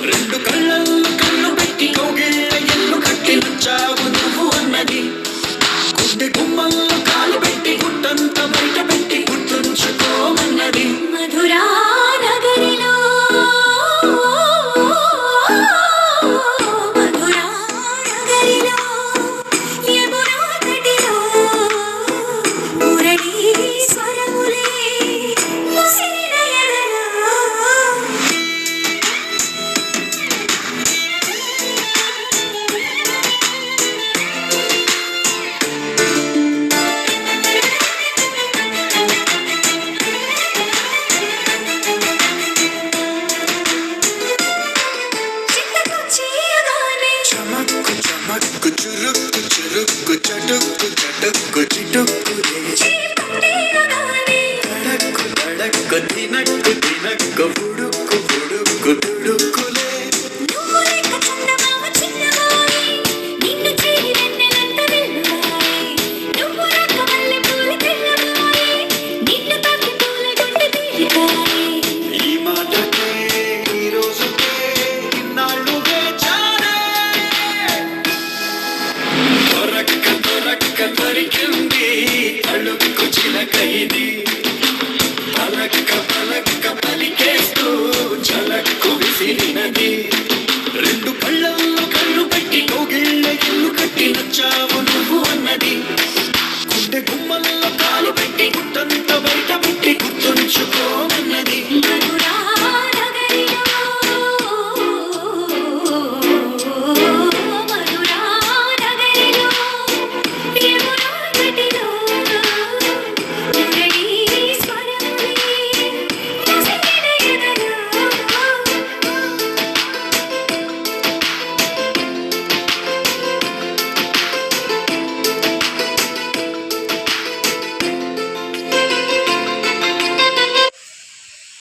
రెండు కళ్ళల్లో కళ్ళు పెట్టి కౌగిళ్ళ ఎల్లు కట్టి నచ్చావు నువ్వు అన్నది గుడ్డి గుమ్మల్లో కాలు పెట్టి గుట్టంత బయట పెట్టి గుర్తుంచుకోమన్నది మధురా నగరిలో మధురా నగరిలో యమునా తటిలో మురళీ స్వరములే ముసిరిన ఎదలో చమక్కు చమక్కు చురుక్కు చురుక్కు చటుక్కు చటుక్కు చిటుక్కు తడక్కు తడక్కు తినక్కు తినక్కు